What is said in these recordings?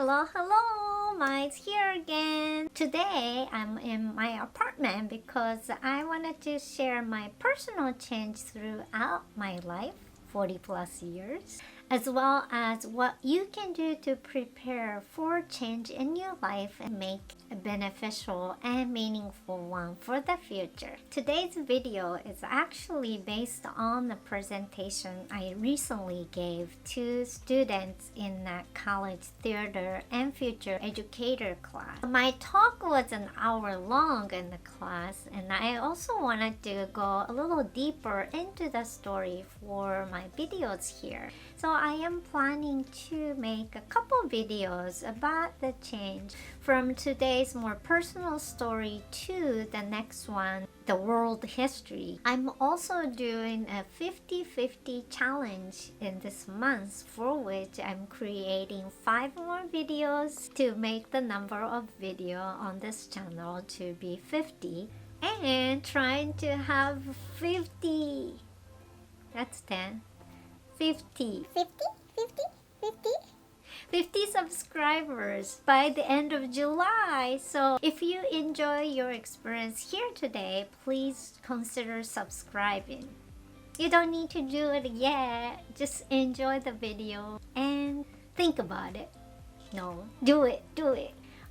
Hello, hello, Mine's here again. Today I'm in my apartment because I wanted to share my personal change throughout my life, 40 plus years, as well as what you can do to prepare for change in your life and make a beneficial and meaningful one for the future. Today's video is actually based on the presentation I recently gave to students in that college theater and future educator class. My talk was an hour long in the class, and I also wanted to go a little deeper into the story for my videos here. So I am planning to make a couple videos about the change from today's more personal story to the next one, the world history. I'm also doing a 50-50 challenge in this month, for which I'm creating 5 more videos to make the number of video on this channel to be 50, and trying to have 50. That's 10. 50 subscribers by the end of July. So if you enjoy your experience here today, please consider subscribing. You don't need to do it yet. Just enjoy the video and think about it. No, do it.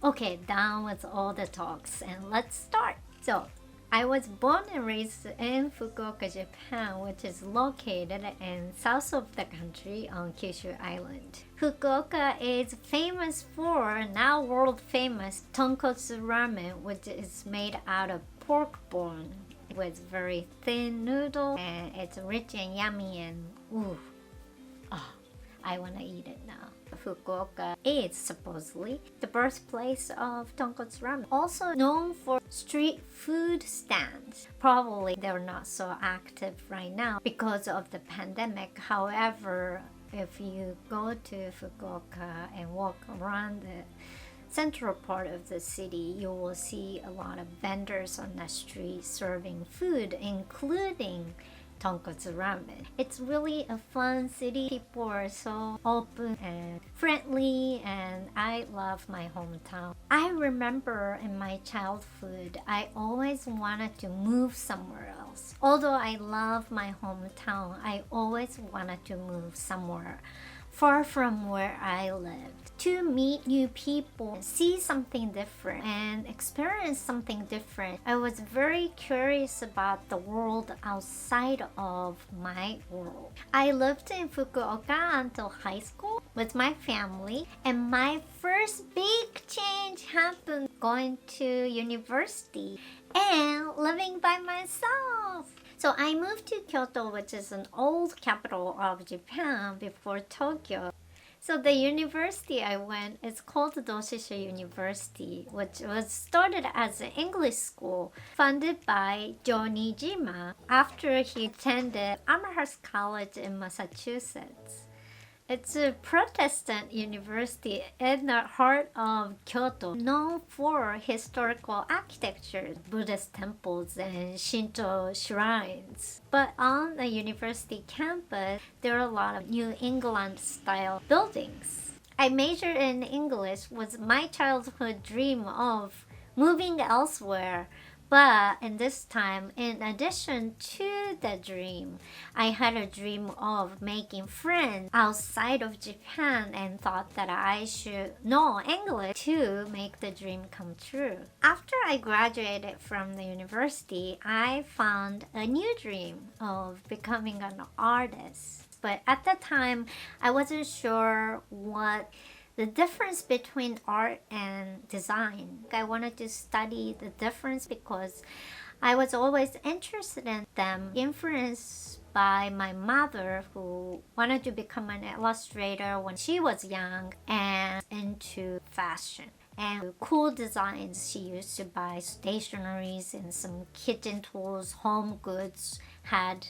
Okay, done with all the talks and let's start. So I was born and raised in Fukuoka, Japan, which is located in south of the country on Kyushu Island. Fukuoka is famous for, now world famous, tonkotsu ramen, which is made out of pork bone with very thin noodle, and it's rich and yummy and I want to eat it now. Fukuoka is supposedly the birthplace of tonkotsu ramen, also known for street food stands. Probably they're not so active right now because of the pandemic. However, if you go to Fukuoka and walk around the central part of the city, you will see a lot of vendors on the street serving food, including tonkotsu ramen. It's really a fun city. People are so open and friendly, and I love my hometown. I remember in my childhood, I always wanted to move somewhere else. Although I love my hometown, I always wanted to move somewhere far from where I lived, to meet new people, see something different, and experience something different. I was very curious about the world outside of my world. I lived in Fukuoka until high school with my family, and my first big change happened going to university and living by myself. So I moved to Kyoto, which is an old capital of Japan before Tokyo. So the university I went is called Doshisha University, which was started as an English school funded by Jonijima after he attended Amherst College in Massachusetts. It's a Protestant university in the heart of Kyoto, known for historical architecture, Buddhist temples, and Shinto shrines. But on the university campus, there are a lot of New England-style buildings. I majored in English with my childhood dream of moving elsewhere. But in this time, in addition to the dream, I had a dream of making friends outside of Japan and thought that I should know English to make the dream come true. After I graduated from the university, I found a new dream of becoming an artist. But at the time, I wasn't sure what the difference between art and design. I wanted to study the difference because I was always interested in them, influenced by my mother, who wanted to become an illustrator when she was young and into fashion and cool designs. She used to buy stationeries and some kitchen tools, home goods, had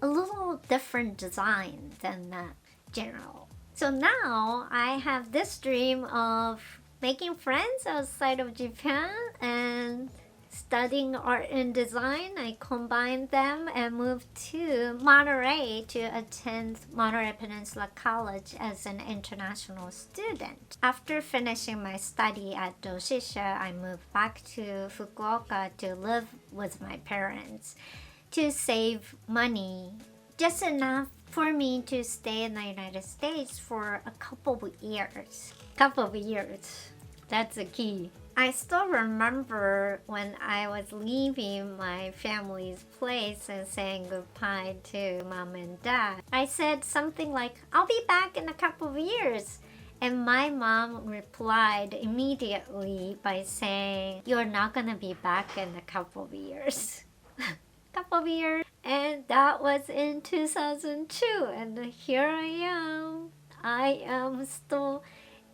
a little different design than the general. So now I have this dream of making friends outside of Japan and studying art and design, I combined them and moved to Monterey to attend Monterey Peninsula College as an international student. After finishing my study at Doshisha, I moved back to Fukuoka to live with my parents to save money, just enough for me to stay in the United States for a couple of years. That's the key. I still remember when I was leaving my family's place and saying goodbye to mom and dad. I said something like, I'll be back in a couple of years. And my mom replied immediately by saying, you're not gonna be back in a couple of years. Couple of years. And that was in 2002. And here I am. I am still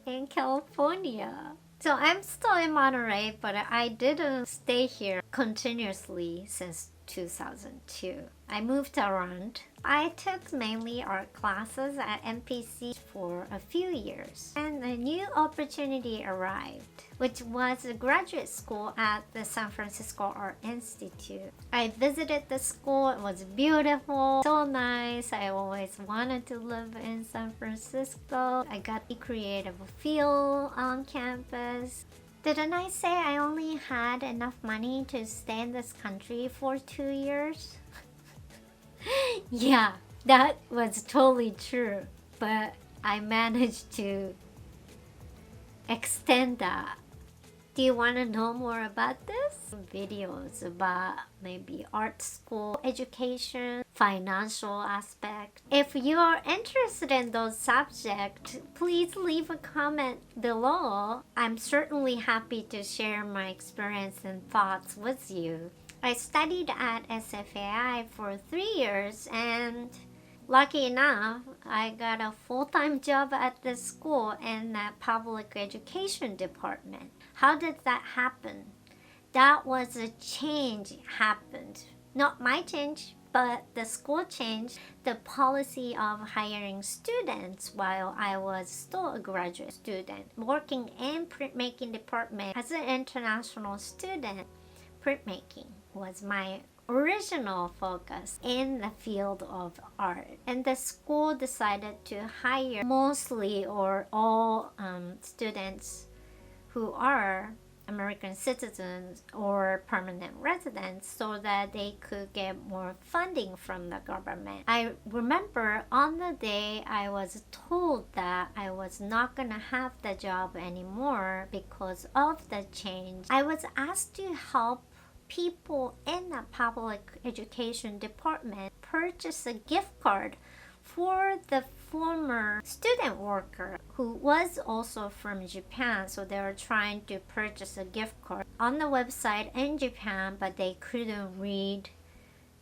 in California. So I'm still in Monterey, but I didn't stay here continuously since 2002. I moved around. I took mainly art classes at MPC for a few years, and a new opportunity arrived, which was a graduate school at the San Francisco Art Institute. I visited the school. It was beautiful, so nice. I always wanted to live in San Francisco. I got the creative feel on campus. Didn't I say I only had enough money to stay in this country for 2 years? Yeah, that was totally true. But I managed to extend that. Do you want to know more about this? Videos about maybe art school, education, financial aspect. If you are interested in those subjects, please leave a comment below. I'm certainly happy to share my experience and thoughts with you. I studied at SFAI for 3 years, and lucky enough, I got a full-time job at the school in the public education department. How did that happen? That was a change happened. Not my change, but the school changed the policy of hiring students while I was still a graduate student. Working in printmaking department as an international student, printmaking was my original focus in the field of art, and the school decided to hire mostly or all students who are American citizens or permanent residents so that they could get more funding from the government. I remember on the day I was told that I was not gonna have the job anymore because of the change, I was asked to help people in the public education department purchase a gift card for the former student worker who was also from Japan. So they were trying to purchase a gift card on the website in Japan, but they couldn't read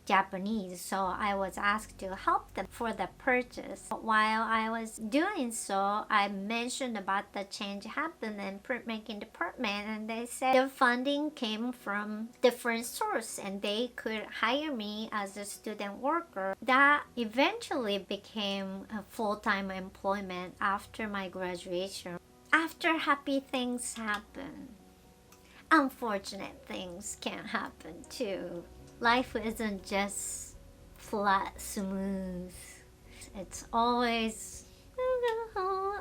Japanese, so I was asked to help them for the purchase. While I was doing so, I mentioned about the change happened in printmaking department, and they said the funding came from different source and they could hire me as a student worker. That eventually became a full-time employment after my graduation. After happy things happen, unfortunate things can happen too. Life isn't just flat, smooth. It's always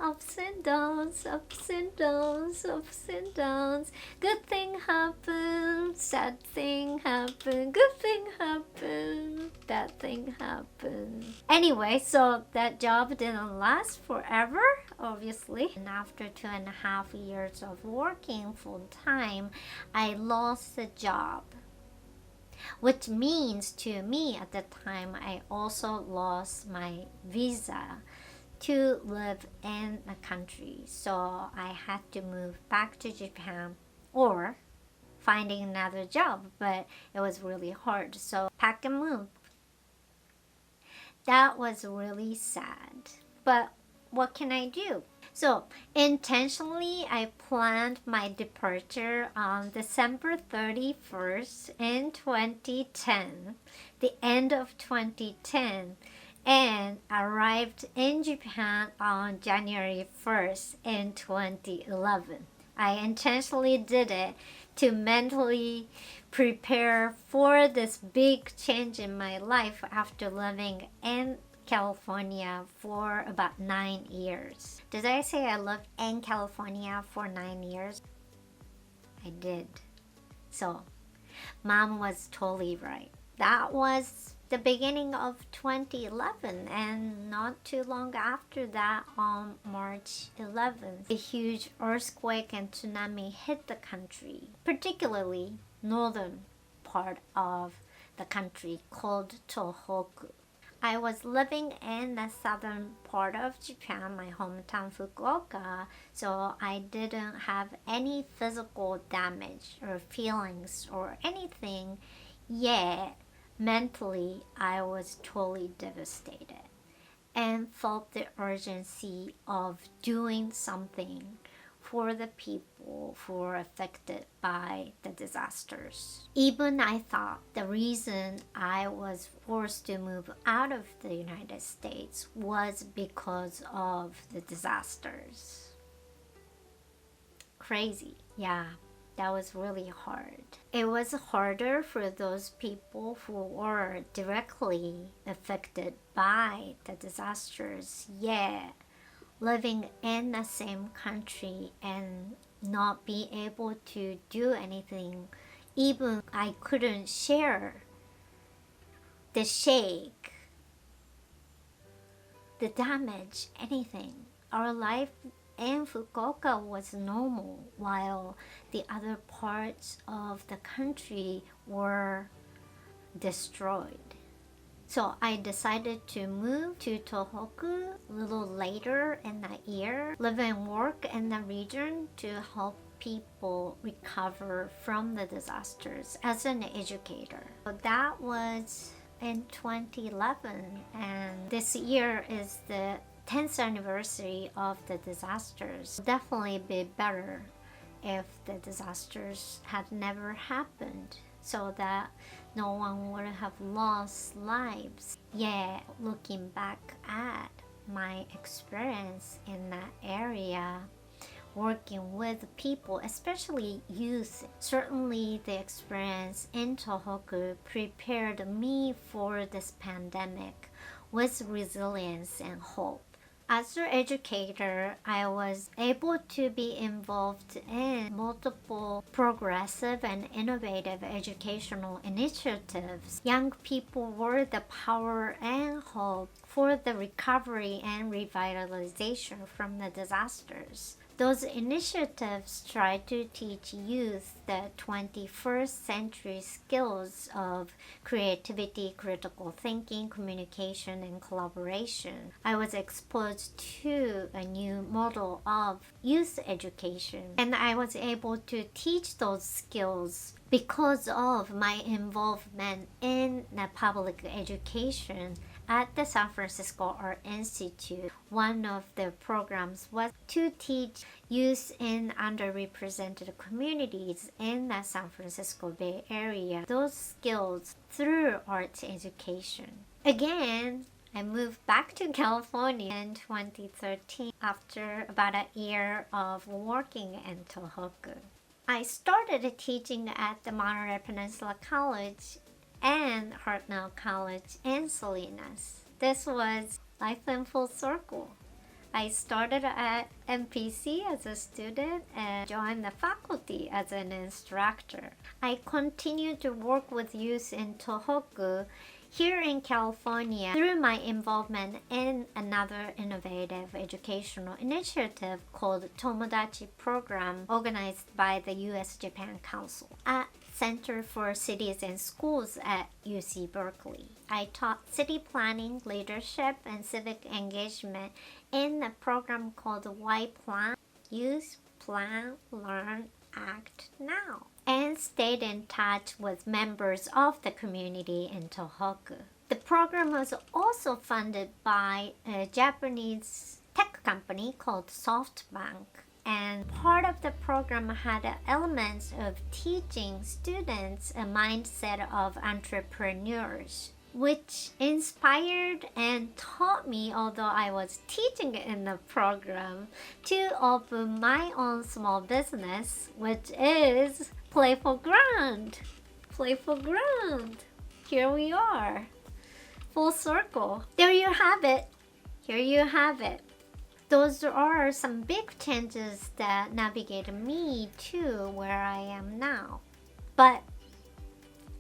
ups and downs, ups and downs, ups and downs. Good thing happens, sad thing happens, good thing happens, bad thing happens. Anyway, so that job didn't last forever, obviously. And after 2.5 years of working full time, I lost the job. Which means to me at the time, I also lost my visa to live in the country. So I had to move back to Japan or finding another job, but it was really hard. So pack and move. That was really sad. But what can I do? So intentionally, I planned my departure on December 31st in 2010, the end of 2010, and arrived in Japan on January 1st in 2011. I intentionally did it to mentally prepare for this big change in my life after living in California for about 9 years. Did I say I lived in California for 9 years? I did. So, Mom was totally right. That was the beginning of 2011, and not too long after that, on March 11th, a huge earthquake and tsunami hit the country, particularly northern part of the country called Tohoku. I was living in the southern part of Japan, my hometown Fukuoka, so I didn't have any physical damage or feelings or anything yet. Mentally, I was totally devastated and felt the urgency of doing something for the people who were affected by the disasters. Even I thought the reason I was forced to move out of the United States was because of the disasters. Crazy, yeah. That was really hard. It was harder for those people who were directly affected by the disasters, yet living in the same country and not be able to do anything. Even I couldn't share the shake, the damage, anything. Our life in Fukuoka was normal, while the other parts of the country were destroyed. So I decided to move to Tohoku a little later in that year, live and work in the region to help people recover from the disasters as an educator. So that was in 2011, and this year is the 10th anniversary of the disasters. Definitely be better if the disasters had never happened, so that no one would have lost lives. Yeah, looking back at my experience in that area, working with people, especially youth, certainly the experience in Tohoku prepared me for this pandemic with resilience and hope. As an educator, I was able to be involved in multiple progressive and innovative educational initiatives. Young people were the power and hope for the recovery and revitalization from the disasters. Those initiatives try to teach youth the 21st century skills of creativity, critical thinking, communication, and collaboration. I was exposed to a new model of youth education, and I was able to teach those skills because of my involvement in the public education at the San Francisco Art Institute. One of the programs was to teach youth in underrepresented communities in the San Francisco Bay Area those skills through arts education. Again, I moved back to California in 2013 after about a year of working in Tohoku. I started teaching at the Monterey Peninsula College and Hartnell College in Salinas. This was life in full circle. I started at MPC as a student and joined the faculty as an instructor. I continued to work with youth in Tohoku here in California through my involvement in another innovative educational initiative called Tomodachi Program, organized by the U.S.-Japan Council at Center for Cities and Schools at UC Berkeley. I taught city planning, leadership, and civic engagement in a program called Y Plan, Use, Plan, Learn, Act Now, and stayed in touch with members of the community in Tohoku. The program was also funded by a Japanese tech company called SoftBank, and part of the program had elements of teaching students a mindset of entrepreneurs, which inspired and taught me, although I was teaching in the program, to open my own small business, which is Playful ground. Playful ground. Here we are. Full circle. There you have it. Here you have it. Those are some big changes that navigated me to where I am now. But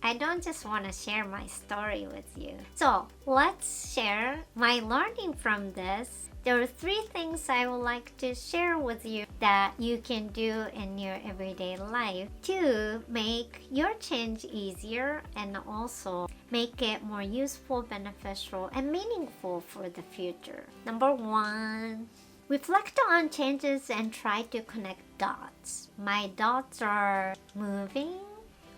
I don't just want to share my story with you. So let's share my learning from this. There are 3 things I would like to share with you that you can do in your everyday life to make your change easier and also make it more useful, beneficial, and meaningful for the future. Number 1, reflect on changes and try to connect dots. My dots are moving,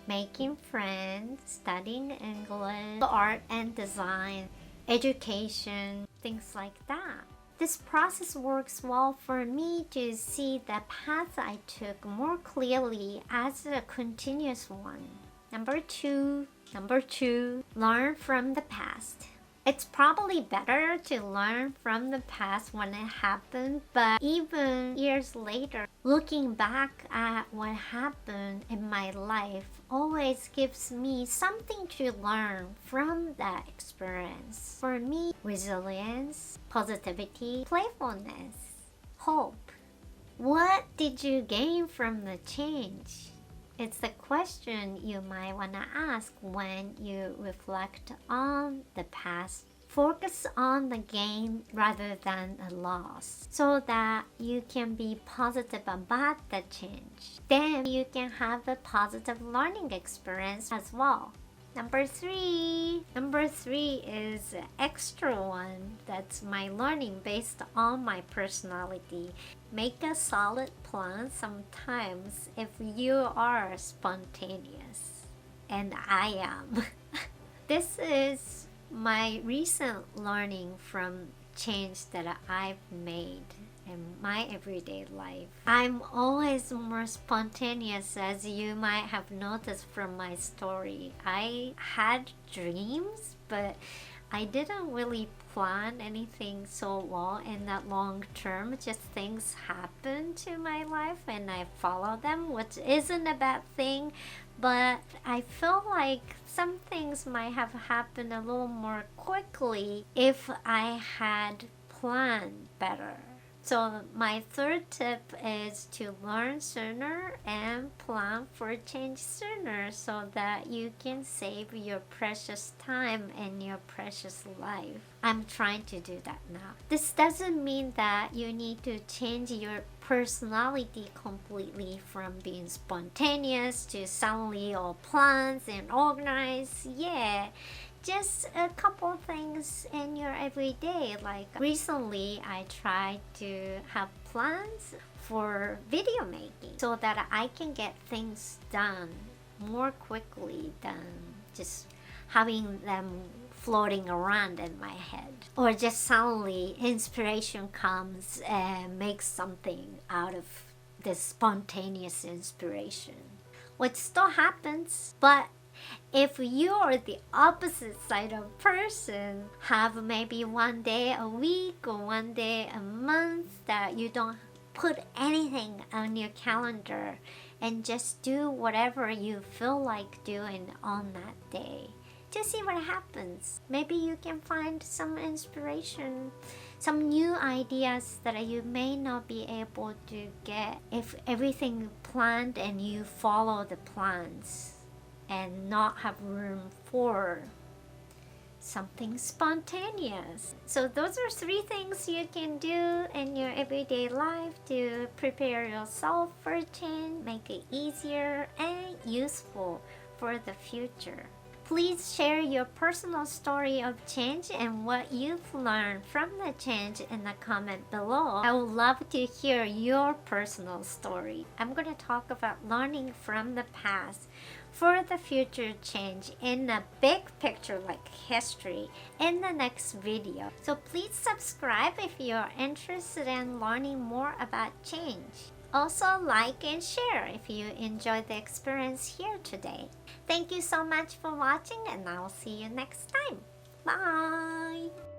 making friends, studying English, art and design, education, things like that. This process works well for me to see the path I took more clearly as a continuous one. Number two, learn from the past. It's probably better to learn from the past when it happened, but even years later, looking back at what happened in my life always gives me something to learn from that experience. For me, resilience, positivity, playfulness, hope. What did you gain from the change? It's the question you might want to ask when you reflect on the past. Focus on the gain rather than the loss so that you can be positive about the change. Then you can have a positive learning experience as well. Number three is extra one. That's my learning based on my personality. Make a solid plan sometimes if you are spontaneous. And I am. This is my recent learning from change that I've made in my everyday life. I'm always more spontaneous, as you might have noticed from my story. I had dreams, but I didn't really plan anything so well in that long term. Just things happen to my life and I follow them, which isn't a bad thing. But I feel like some things might have happened a little more quickly if I had planned better. So my third tip is to learn sooner and plan for change sooner so that you can save your precious time and your precious life. I'm trying to do that now. This doesn't mean that you need to change your personality completely from being spontaneous to suddenly all plans and organized. Yeah. Just a couple things in your everyday. Like recently I tried to have plans for video making so that I can get things done more quickly than just having them floating around in my head, or just suddenly inspiration comes and makes something out of this spontaneous inspiration, which still happens. But if you're the opposite side of person, have maybe one day a week or one day a month that you don't put anything on your calendar and just do whatever you feel like doing on that day. Just see what happens. Maybe you can find some inspiration, some new ideas that you may not be able to get if everything planned and you follow the plans and not have room for something spontaneous. So those are 3 things you can do in your everyday life to prepare yourself for change, make it easier and useful for the future. Please share your personal story of change and what you've learned from the change in the comment below. I would love to hear your personal story. I'm going to talk about learning from the past for the future change in a big picture like history in the next video. So please subscribe if you're interested in learning more about change. Also like and share if you enjoyed the experience here today. Thank you so much for watching and I'll see you next time. Bye!